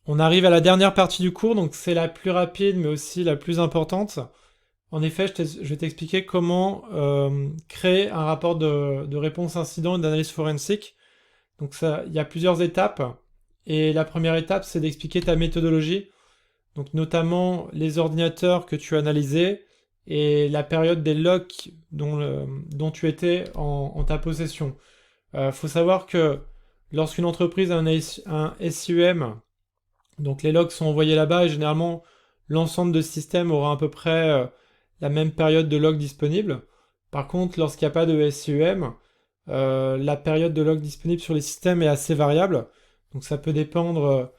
On arrive à la dernière partie du cours, donc c'est la plus rapide mais aussi la plus importante. En effet, je vais t'expliquer comment créer un rapport de réponse incident et d'analyse forensique. Donc ça, il y a plusieurs étapes. Et la première étape, c'est d'expliquer ta méthodologie, donc notamment les ordinateurs que tu as analysés et la période des logs dont tu étais en ta possession. Faut savoir que lorsqu'une entreprise a un SIEM, donc les logs sont envoyés là-bas et généralement l'ensemble de systèmes aura à peu près la même période de log disponible. Par contre, lorsqu'il n'y a pas de SIEM, la période de log disponible sur les systèmes est assez variable. Donc ça peut dépendre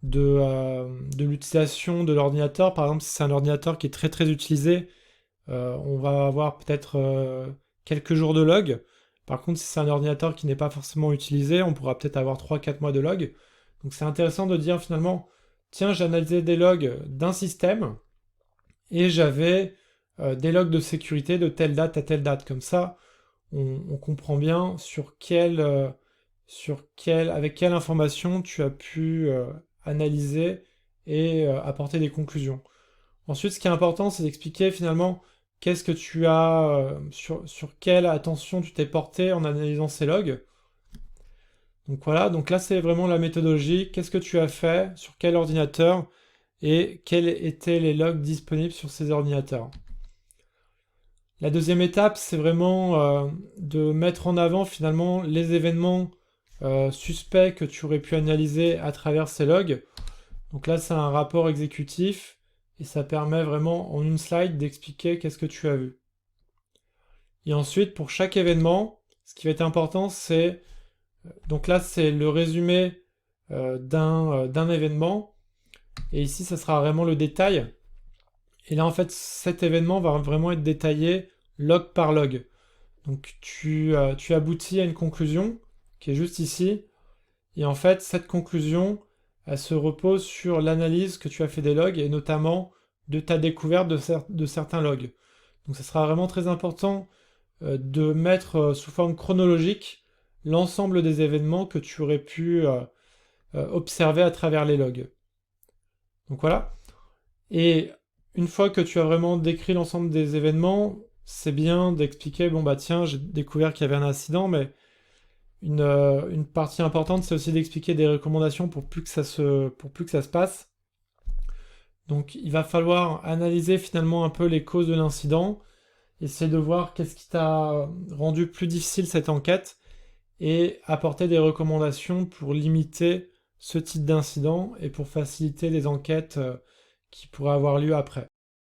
de l'utilisation de l'ordinateur. Par exemple, si c'est un ordinateur qui est très très utilisé, on va avoir peut-être quelques jours de log. Par contre, si c'est un ordinateur qui n'est pas forcément utilisé, on pourra peut-être avoir 3-4 mois de log. Donc c'est intéressant de dire finalement, tiens, j'ai analysé des logs d'un système et j'avais des logs de sécurité de telle date à telle date. Comme ça, on comprend bien avec quelle information tu as pu analyser et apporter des conclusions. Ensuite, ce qui est important, c'est d'expliquer finalement qu'est-ce que tu as, sur quelle attention tu t'es porté en analysant ces logs. Donc voilà, donc là c'est vraiment la méthodologie, qu'est-ce que tu as fait, sur quel ordinateur, et quels étaient les logs disponibles sur ces ordinateurs. La deuxième étape, c'est vraiment de mettre en avant finalement les événements suspects que tu aurais pu analyser à travers ces logs. Donc là, c'est un rapport exécutif et ça permet vraiment en une slide d'expliquer qu'est-ce que tu as vu. Et ensuite, pour chaque événement, ce qui va être important, c'est... Donc là, c'est le résumé d'un événement. Et ici, ça sera vraiment le détail. Et là, en fait, cet événement va vraiment être détaillé log par log. Donc tu aboutis à une conclusion qui est juste ici. Et en fait, cette conclusion, elle se repose sur l'analyse que tu as fait des logs et notamment de ta découverte de certains logs. Donc ça sera vraiment très important de mettre sous forme chronologique l'ensemble des événements que tu aurais pu observer à travers les logs. Donc voilà. Et une fois que tu as vraiment décrit l'ensemble des événements, c'est bien d'expliquer, bon bah tiens, j'ai découvert qu'il y avait un incident, mais une partie importante, c'est aussi d'expliquer des recommandations pour plus que ça se passe. Donc il va falloir analyser finalement un peu les causes de l'incident, essayer de voir qu'est-ce qui t'a rendu plus difficile cette enquête, et apporter des recommandations pour limiter ce type d'incident et pour faciliter les enquêtes qui pourraient avoir lieu après.